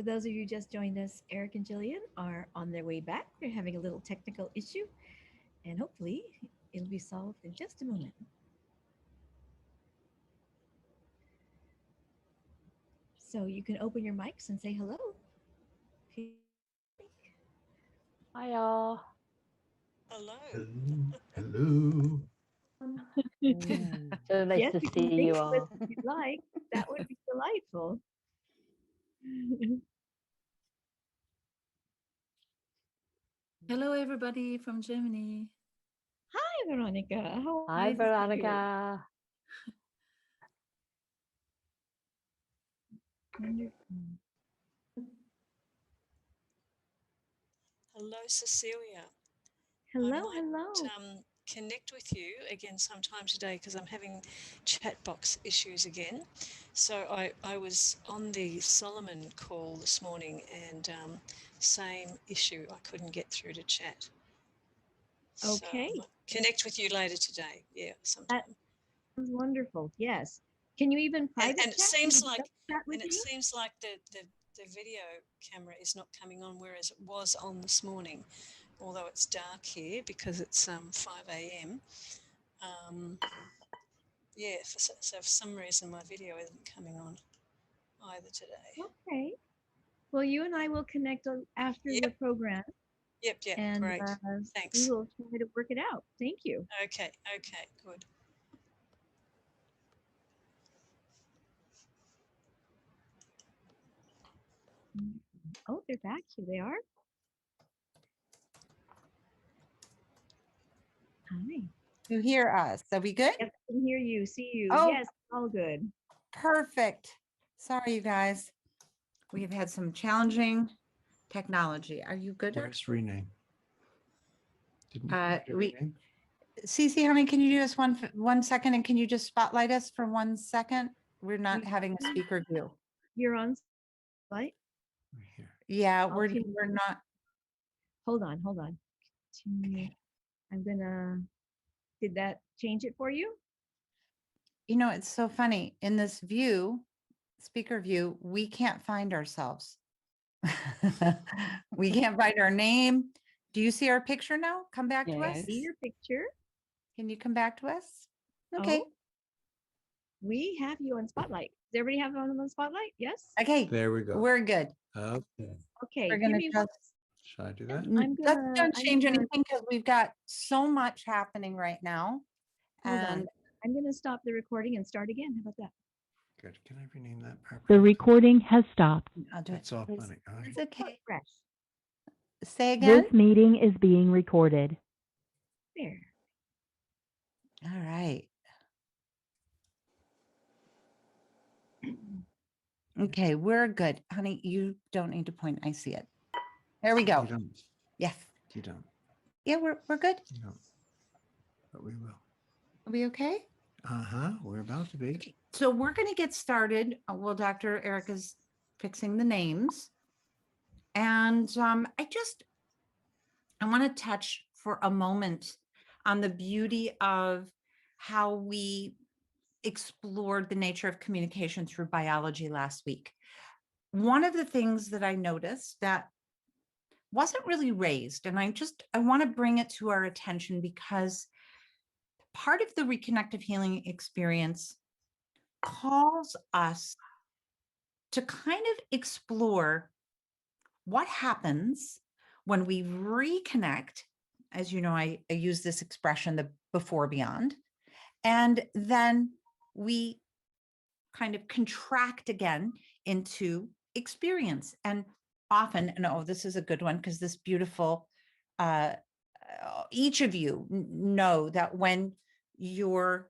For those of you who just joined us, Eric and Jillian are on their way back. They're having a little technical issue, and hopefully it'll be solved in just a moment. So you can open your mics and say hello. Hi, y'all. Hello. Hello. So nice Yes, to you see can sing you it with all. us if you'd like. That would be delightful. Hello, everybody from Germany. Hi, Veronica. How Hi, nice to see you. Veronica. Wonderful. Hello, Cecilia. I Hello, might hello. connect with you again sometime today because I'm having chat box issues again. So I was on the Solomon call this morning and same issue. I couldn't get through to chat. So Okay. I might connect with you later today. Yeah, sometime. That sounds wonderful. Yes. Can you even And, private and it chat? Can seems we like just chat with and it you? seems like the video camera is not coming on, whereas it was on this morning. Although it's dark here because it's 5 a.m. Yeah, so for some reason my video isn't coming on either today. Okay. Well, you and I will connect after the Yep, program, yep, and great. we Thanks. will try to work it out. Thank you. Okay, good. Oh, they're back. Here they are. Hi. You hear us. Are we good? Yes, I can hear you, see you. Oh, Yes, all good. perfect. Sorry, you guys. We have had some challenging technology. Are you good? Where's Renee? Didn't we, Cece, honey, can you do us 1 second and can you just spotlight us for 1 second? We're not having a speaker view. You're on right? We're here. Yeah, I'll we're change- not. Hold on. Continue. I'm gonna, did that change it for you? You know, it's so funny. In this view, speaker view, we can't find ourselves. We can't find our name. Do you see our picture now? Come back to us. See your picture. Can you come back to us? Okay. Oh, we have you on Spotlight. Does everybody have on Spotlight? Yes? Okay. There we go. We're good. Okay. Okay. We're give gonna me just. Should I do that? Let's don't change anything because we've got so much happening right now. Hold on. And I'm going to stop the recording and start again. How about that? Good. Can I rename that The properly? recording has stopped. I'll do it. It's off please. funny. All right. It's okay. Fresh. Say again. This meeting is being recorded. There. All right. Okay, we're good. Honey, you don't need to point. I see it. There we go. You don't. Yes. You don't. Yeah, we're good. You don't. But we will. Are we okay? We're about to be. Okay, so we're going to get started. Well, Dr. Erica's fixing the names. And I want to touch for a moment on the beauty of how we explored the nature of communication through biology last week. One of the things that I noticed that wasn't really raised, and I want to bring it to our attention because part of the reconnective healing experience calls us to kind of explore what happens when we reconnect. As you know, I use this expression, the before beyond, and then we kind of contract again into experience. And often, and oh, this is a good one because this beautiful, each of you know that when you're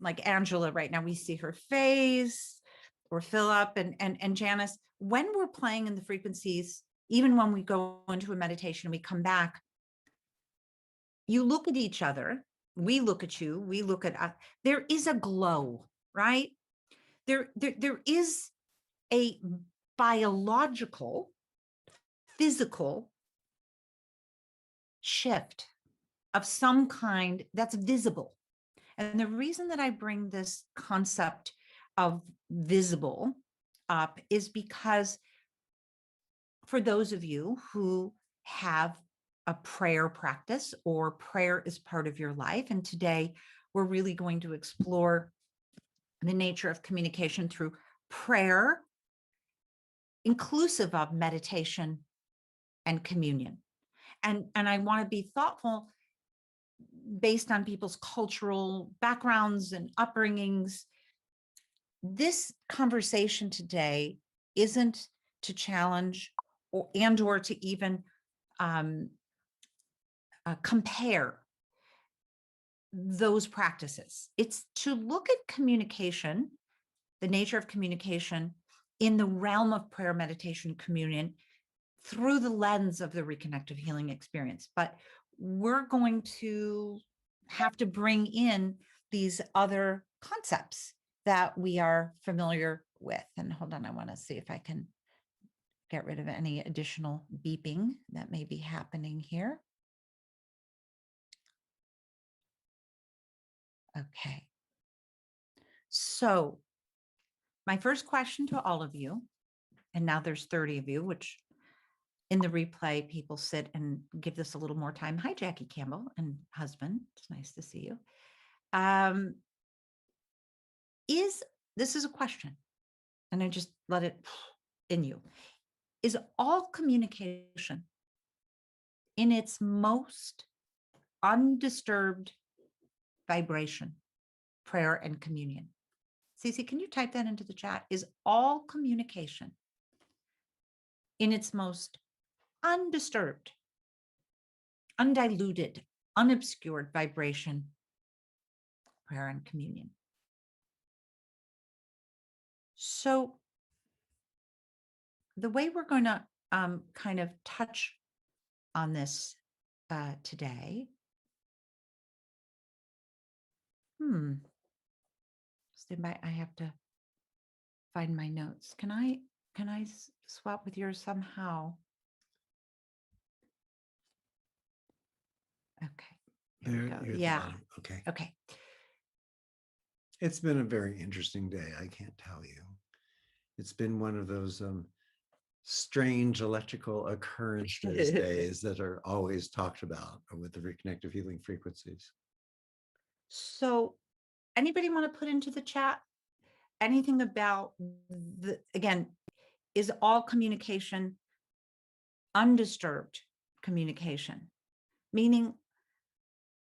like Angela right now, we see her face, or Philip and Janice, when we're playing in the frequencies, even when we go into a meditation and we come back, you look at each other, we look at you, we look at us, there is a glow, right? There is a biological, physical shift of some kind that's visible. And the reason that I bring this concept of visible up is because for those of you who have a prayer practice or prayer is part of your life. And today we're really going to explore the nature of communication through prayer, inclusive of meditation and communion. And I want to be thoughtful based on people's cultural backgrounds and upbringings. This conversation today isn't to challenge or to even compare those practices. It's to look at communication, the nature of communication in the realm of prayer, meditation, communion through the lens of the reconnective healing experience. But we're going to have to bring in these other concepts that we are familiar with. And hold on, I want to see if I can get rid of any additional beeping that may be happening here. Okay. So my first question to all of you, and now there's 30 of you, which in the replay, people sit and give this a little more time. Hi, Jackie Campbell and husband. It's nice to see you. This is a question, and I just let it in you. Is all communication in its most undisturbed vibration, prayer and communion? Cece, can you type that into the chat? Is all communication in its most undisturbed, undiluted, unobscured vibration, prayer and communion? So the way we're going to kind of touch on this today, stand by, I have to find my notes. Can I swap with yours somehow? Okay. There, you're at the Yeah. bottom. Okay. Okay. It's been a very interesting day, I can't tell you. It's been one of those strange electrical occurrences days that are always talked about with the reconnective healing frequencies. So anybody want to put into the chat anything about again, is all communication undisturbed communication? Meaning,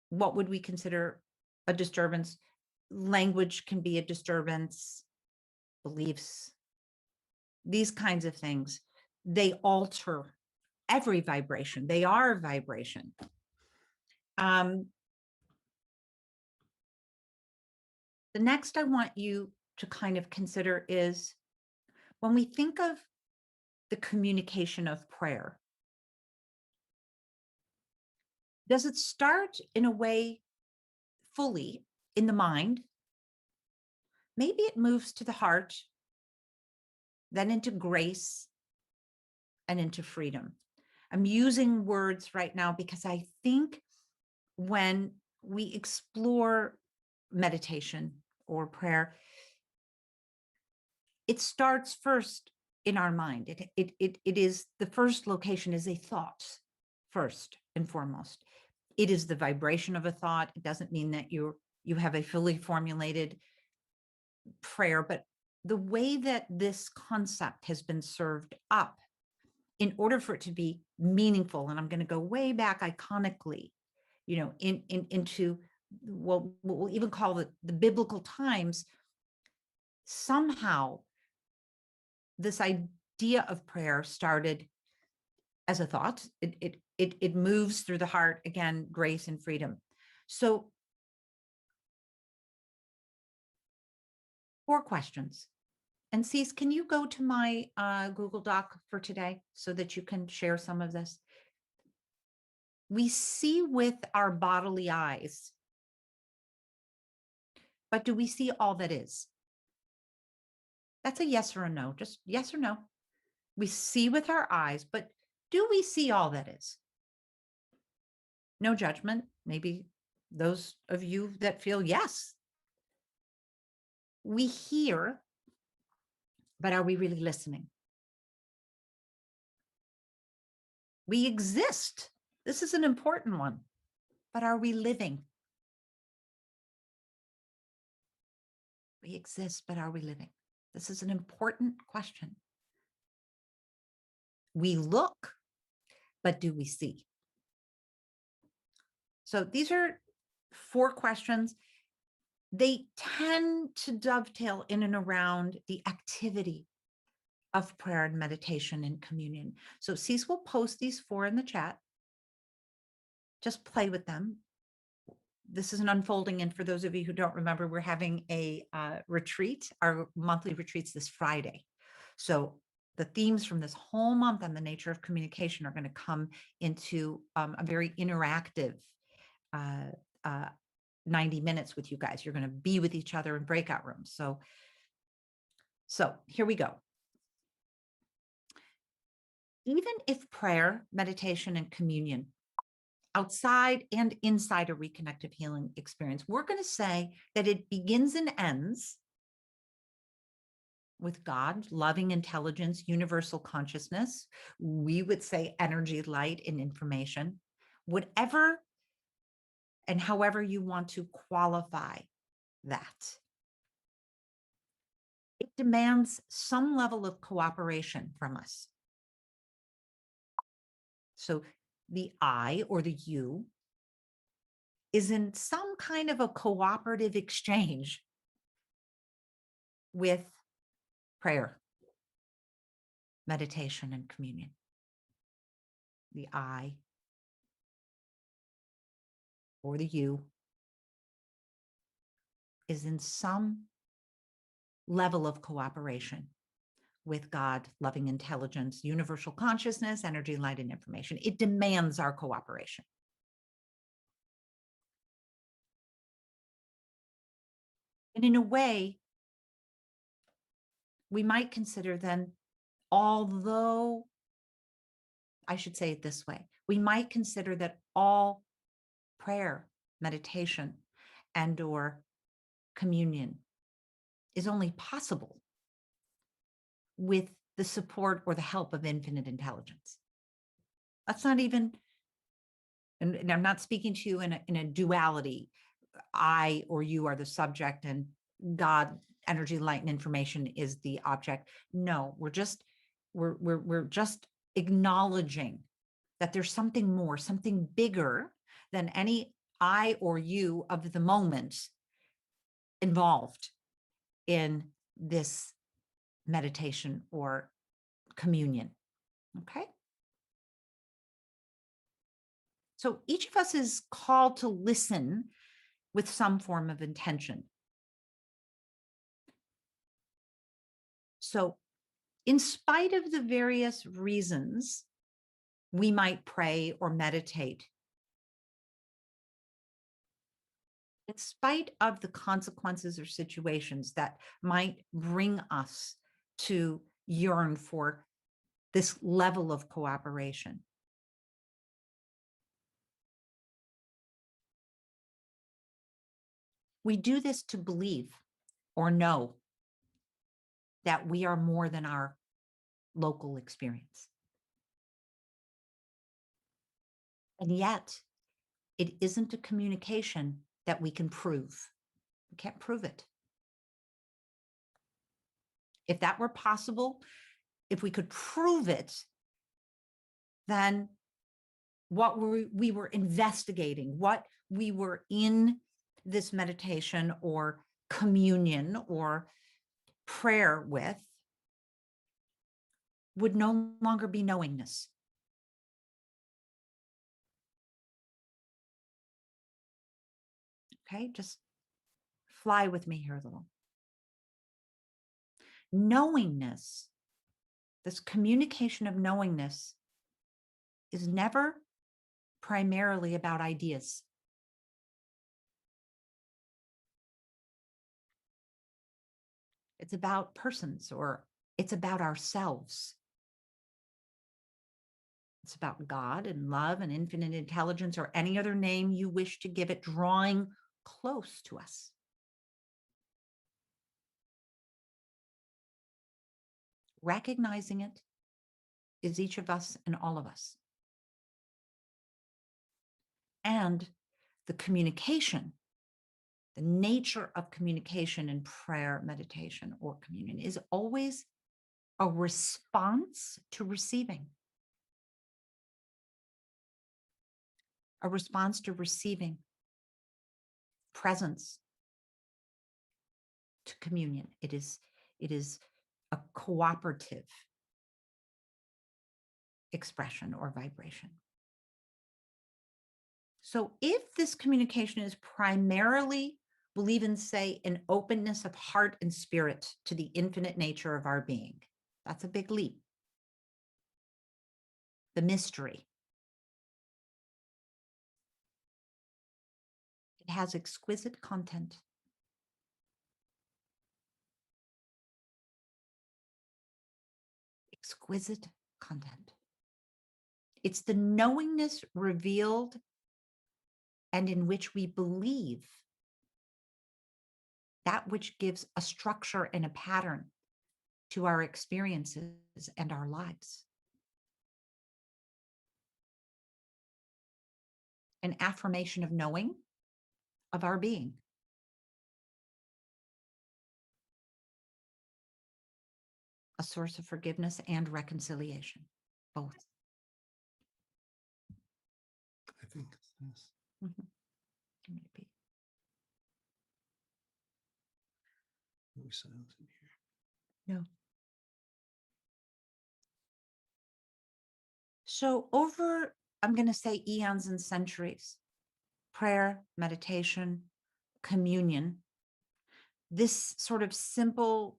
what would we consider a disturbance? Language can be a disturbance, beliefs, these kinds of things. They alter every vibration. They are vibration. The next I want you to kind of consider is when we think of the communication of prayer, does it start in a way fully in the mind? Maybe it moves to the heart, then into grace and into freedom. I'm using words right now because I think when we explore meditation or prayer, it starts first in our mind. It is the first location is a thought, first and foremost. It is the vibration of a thought. It doesn't mean that you have a fully formulated prayer, but the way that this concept has been served up in order for it to be meaningful, and I'm going to go way back iconically, into what we'll even call the biblical times. Somehow this idea of prayer started as a thought. It moves through the heart, again, grace and freedom. So 4 questions. And Cease, can you go to my Google Doc for today so that you can share some of this? We see with our bodily eyes, but do we see all that is? That's a yes or a no, just yes or no. We see with our eyes, but do we see all that is? No judgment. Maybe those of you that feel yes. We hear, but are we really listening? We exist. This is an important one. But are we living? We exist, but are we living? This is an important question. We look, but do we see? So these are 4 questions. They tend to dovetail in and around the activity of prayer and meditation and communion. So Cece will post these 4 in the chat. Just play with them. This is an unfolding. And for those of you who don't remember, we're having a retreat, our monthly retreats this Friday. So the themes from this whole month on the nature of communication are going to come into a very interactive 90 minutes with you guys. You're going to be with each other in breakout rooms. So here we go. Even if prayer, meditation, and communion outside and inside a reconnective healing experience, we're going to say that it begins and ends with God, loving intelligence, universal consciousness. We would say energy, light, and information. Whatever and however you want to qualify that. It demands some level of cooperation from us. So the I or the you is in some kind of a cooperative exchange with prayer, meditation, and communion. The I or the you is in some level of cooperation with God, loving intelligence, universal consciousness, energy, light, and information. It demands our cooperation. And in a way, we might consider then, although, I should say it this way, we might consider that all prayer, meditation, and or communion is only possible with the support or the help of infinite intelligence. That's not even, and I'm not speaking to you in a duality. I or you are the subject and God, energy, light, and information is the object. No, we're just acknowledging that there's something more, something bigger than any I or you of the moment involved in this meditation or communion. Okay. So each of us is called to listen with some form of intention. So, in spite of the various reasons we might pray or meditate, in spite of the consequences or situations that might bring us to yearn for this level of cooperation, we do this to believe or know that we are more than our local experience. And yet, it isn't a communication that we can prove. We can't prove it. If that were possible, if we could prove it, then what we were investigating, what we were in this meditation or communion or prayer with would no longer be knowingness. Okay, just fly with me here a little. Knowingness, this communication of knowingness, is never primarily about ideas. It's about persons, or it's about ourselves. It's about God and love and infinite intelligence, or any other name you wish to give it, drawing close to us. Recognizing it is each of us and all of us. And the communication, the nature of communication in prayer, meditation, or communion is always a response to receiving. A response to receiving presence to communion. It is a cooperative expression or vibration. So if this communication is primarily, we'll even say, an openness of heart and spirit to the infinite nature of our being, that's a big leap. The mystery. It has exquisite content. Exquisite content. It's the knowingness revealed and in which we believe, that which gives a structure and a pattern to our experiences and our lives. An affirmation of knowing of our being. A source of forgiveness and reconciliation, both. I think it's this. Mhm. Give me a beat. Maybe silence in here. No. So over, I'm going to say eons and centuries, prayer, meditation, communion, this sort of simple,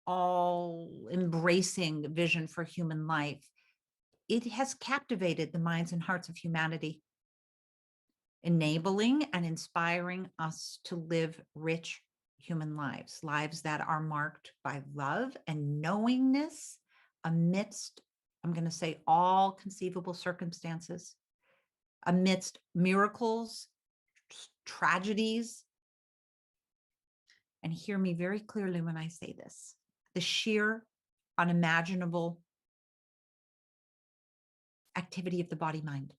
all embracing vision for human life, it has captivated the minds and hearts of humanity, enabling and inspiring us to live rich human lives, lives that are marked by love and knowingness amidst, I'm going to say, all conceivable circumstances, amidst miracles, tragedies. And hear me very clearly when I say this, the sheer unimaginable activity of the body mind.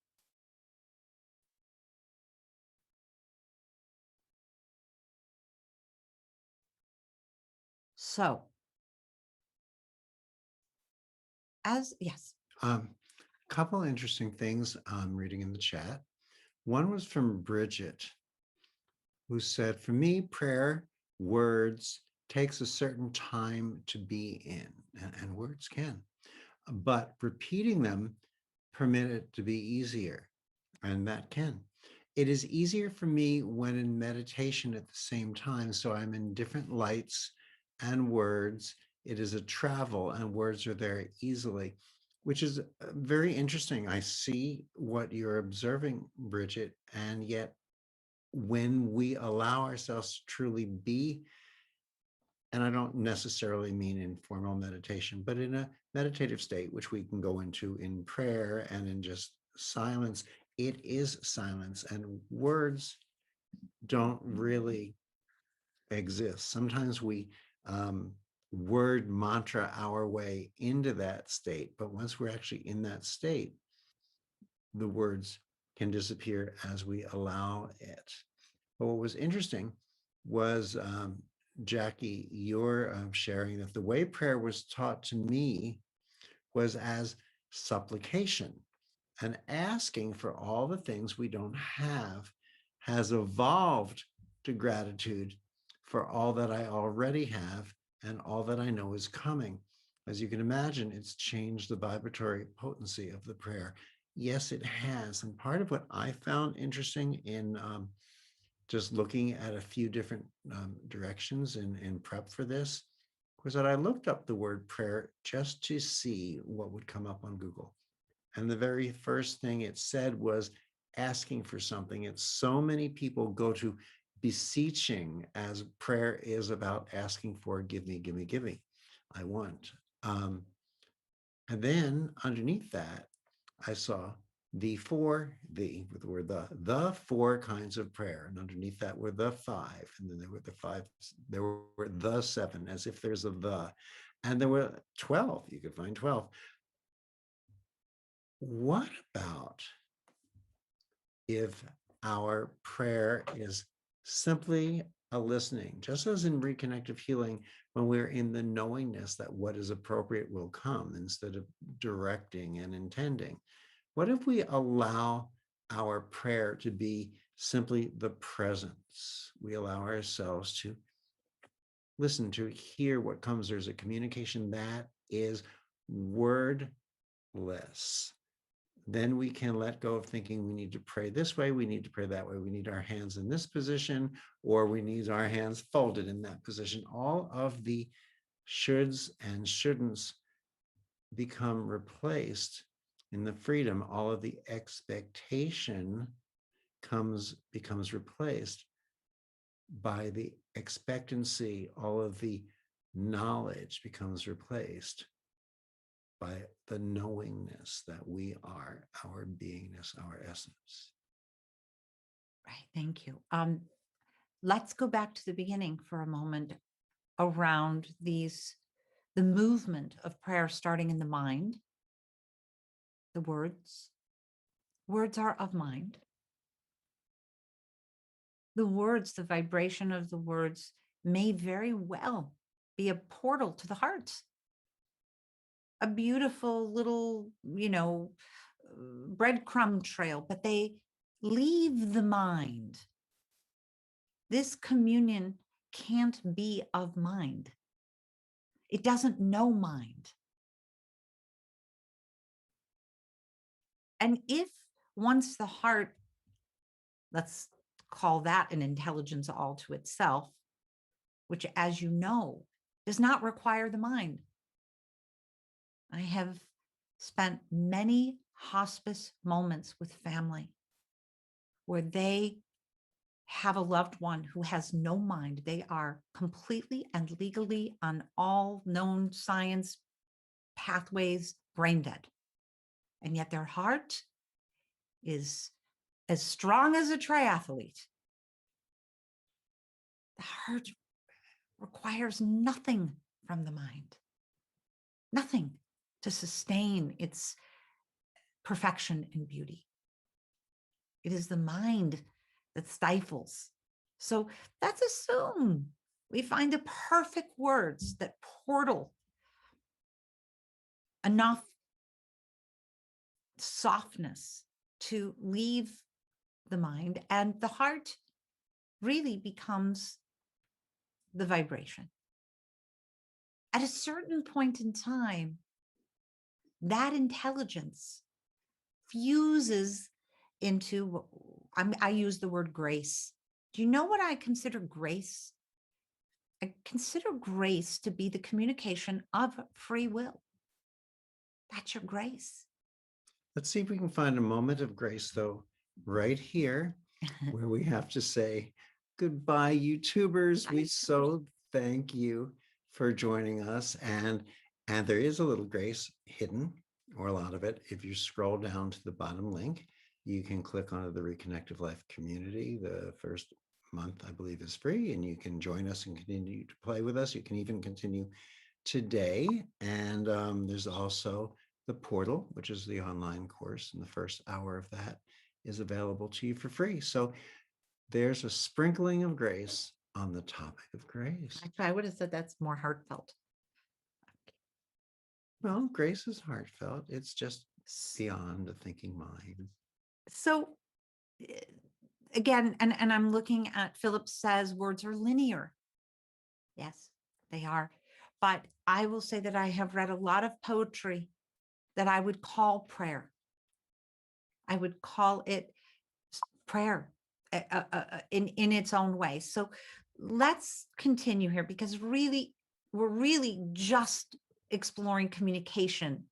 So, yes. Couple interesting things I'm reading in the chat. One was from Bridget, who said, for me, prayer, words takes a certain time to be in, and words can, but repeating them permit it to be easier, and that can. It is easier for me when in meditation at the same time, so I'm in different lights and words. It is a travel, and words are there easily, which is very interesting. I see what you're observing, Bridget, and yet when we allow ourselves to truly be, and I don't necessarily mean in formal meditation, but in a meditative state, which we can go into in prayer and in just silence, it is silence, and words don't really exist. Sometimes we word mantra our way into that state, but once we're actually in that state, the words can disappear as we allow it. But what was interesting was, Jackie, your sharing that the way prayer was taught to me was as supplication, and asking for all the things we don't have has evolved to gratitude for all that I already have and all that I know is coming. As you can imagine, it's changed the vibratory potency of the prayer. Yes, it has. And part of what I found interesting in just looking at a few different directions in prep for this was that I looked up the word prayer just to see what would come up on Google. And the very first thing it said was asking for something. It's so many people go to beseeching as prayer is about asking for, give me, give me, give me. I want. And then underneath that, I saw the with the word the four kinds of prayer. And underneath that were the five. And then there were the five, there were the seven, as if there's a the. And there were 12. You could find 12. What about if our prayer is simply a listening, just as in reconnective healing, when we're in the knowingness that what is appropriate will come instead of directing and intending. What if we allow our prayer to be simply the presence? We allow ourselves to listen, to hear what comes. There's a communication that is wordless. Then we can let go of thinking we need to pray this way, we need to pray that way, we need our hands in this position, or we need our hands folded in that position. All of the shoulds and shouldn'ts become replaced in the freedom. All of the expectation becomes replaced by the expectancy. All of the knowledge becomes replaced by the knowingness that we are our beingness, our essence. Right. Thank you. Let's go back to the beginning for a moment around the movement of prayer starting in the mind. The words are of mind. The words, the vibration of the words may very well be a portal to the heart. A beautiful little, breadcrumb trail, but they leave the mind. This communion can't be of mind. It doesn't know mind. And if once the heart, let's call that an intelligence all to itself, which, as you know, does not require the mind. I have spent many hospice moments with family where they have a loved one who has no mind. They are completely and legally, on all known science pathways, brain dead. And yet their heart is as strong as a triathlete. The heart requires nothing from the mind, nothing to sustain its perfection and beauty. It is the mind that stifles. So let's assume we find the perfect words that portal enough softness to leave the mind, and the heart really becomes the vibration. At a certain point in time, that intelligence fuses into, I use the word grace. Do you know what I consider grace? I consider grace to be the communication of free will. That's your grace. Let's see if we can find a moment of grace, though, right here, where we have to say goodbye, YouTubers. We so thank you for joining us. And there is a little grace hidden, or a lot of it. If you scroll down to the bottom link, you can click onto the Reconnective Life community. The first month, I believe, is free, and you can join us and continue to play with us. You can even continue today. And there's also the portal, which is the online course, and the first hour of that is available to you for free. So there's a sprinkling of grace on the topic of grace. Actually, I would have said that's more heartfelt. Well, grace is heartfelt. It's just beyond the thinking mind. So again, and I'm looking at Philip says words are linear. Yes, they are. But I will say that I have read a lot of poetry that I would call prayer. I would call it prayer in its own way. So let's continue here, because really, we're really just exploring communication.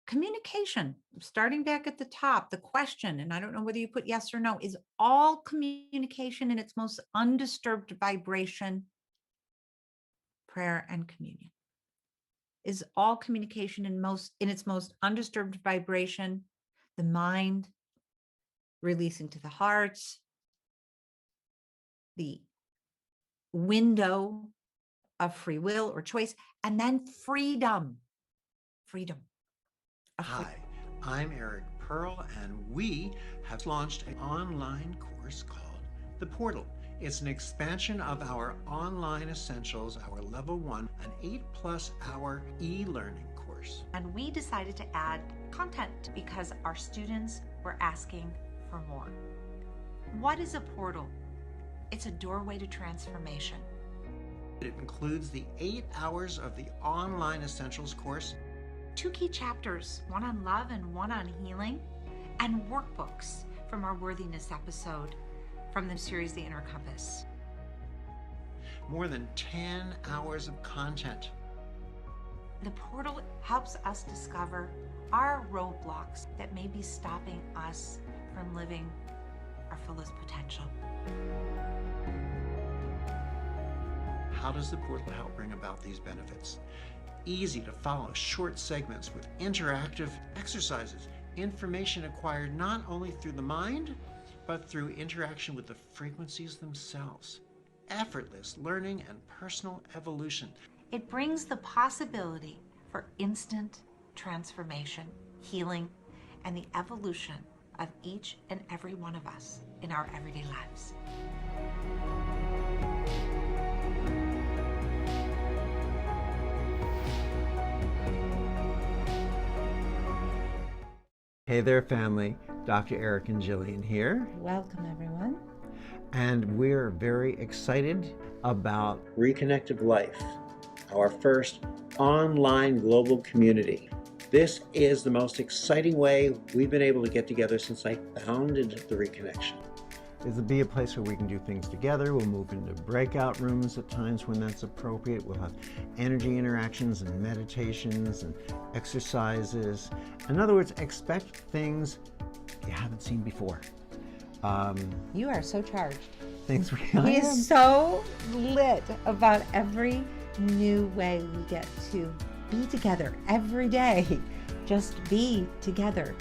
Communication, starting back at the top, the question, and I don't know whether you put yes or no, is all communication in its most undisturbed vibration prayer and communion? Is all communication in its most undisturbed vibration the mind releasing to the heart, the window of free will or choice, and then freedom. Hi, I'm Eric Pearl, and we have launched an online course called The Portal. It's an expansion of our online essentials, our level 1, an 8+ hour e-learning course. And we decided to add content because our students were asking for more. What is a portal? It's a doorway to transformation. It includes the 8 hours of the online essentials course, 2 key chapters, one on love and one on healing, and workbooks from our worthiness episode from the series The Inner Compass. more than 10 hours of content. The portal helps us discover our roadblocks that may be stopping us from living our fullest potential. How does the portal help bring about these benefits? Easy to follow short segments with interactive exercises, information acquired not only through the mind, but through interaction with the frequencies themselves. Effortless learning and personal evolution. It brings the possibility for instant transformation, healing, and the evolution of each and every one of us in our everyday lives. Hey there, family. Dr. Eric and Jillian here. Welcome, everyone. And we're very excited about Reconnective Life, our first online global community. This is the most exciting way we've been able to get together since I founded the Reconnection. It'll be a place where we can do things together. We'll move into breakout rooms at times when that's appropriate. We'll have energy interactions and meditations and exercises. In other words, expect things you haven't seen before. You are so charged. Things He is so lit about every new way we get to be together every day. Just be together.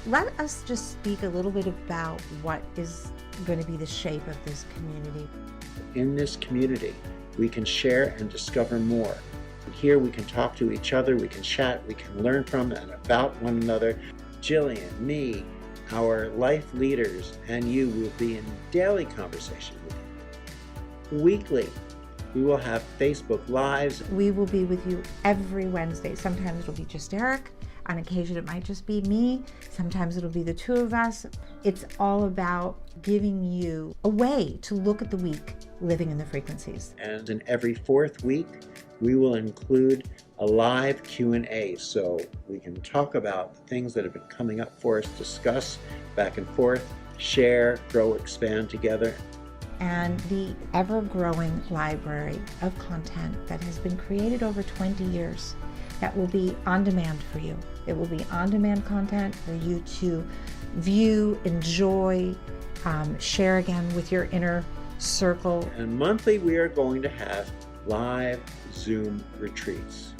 Let us just speak a little bit about what is going to be the shape of this community. In this community, we can share and discover more. Here we can talk to each other, we can chat, we can learn from and about one another. Jillian, me, our life leaders, and you will be in daily conversation with you. Weekly, we will have Facebook Lives. We will be with you every Wednesday. Sometimes it'll be just Eric. On occasion, it might just be me. Sometimes it'll be the two of us. It's all about giving you a way to look at the week living in the frequencies. And in every 4th week, we will include a live Q&A so we can talk about things that have been coming up for us, discuss back and forth, share, grow, expand together. And the ever-growing library of content that has been created over 20 years that will be on demand for you. It will be on-demand content for you to view, enjoy, share again with your inner circle. And monthly, we are going to have live Zoom retreats.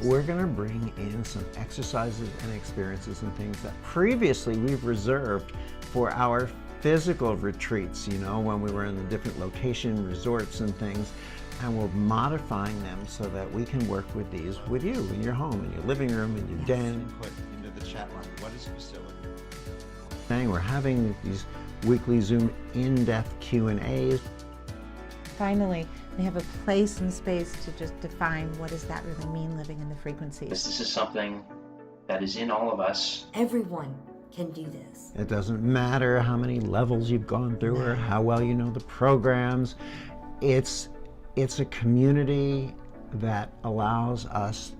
We're going to bring in some exercises and experiences and things that previously we've reserved for our physical retreats, when we were in the different location resorts and things. And we're modifying them so that we can work with these with you in your home, in your living room, in your den. Put into the chat line, what is facility? We're having these weekly Zoom in-depth Q&As. Finally, we have a place and space to just define what does that really mean living in the frequencies. This is something that is in all of us. Everyone can do this. It doesn't matter how many levels you've gone through or how well you know the programs. It's a community that allows us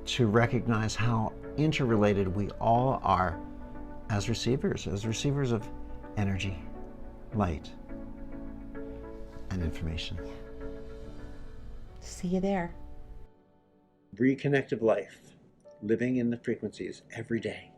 to recognize how interrelated we all are as receivers of energy, light, and information. See you there. Reconnective Life, living in the frequencies every day.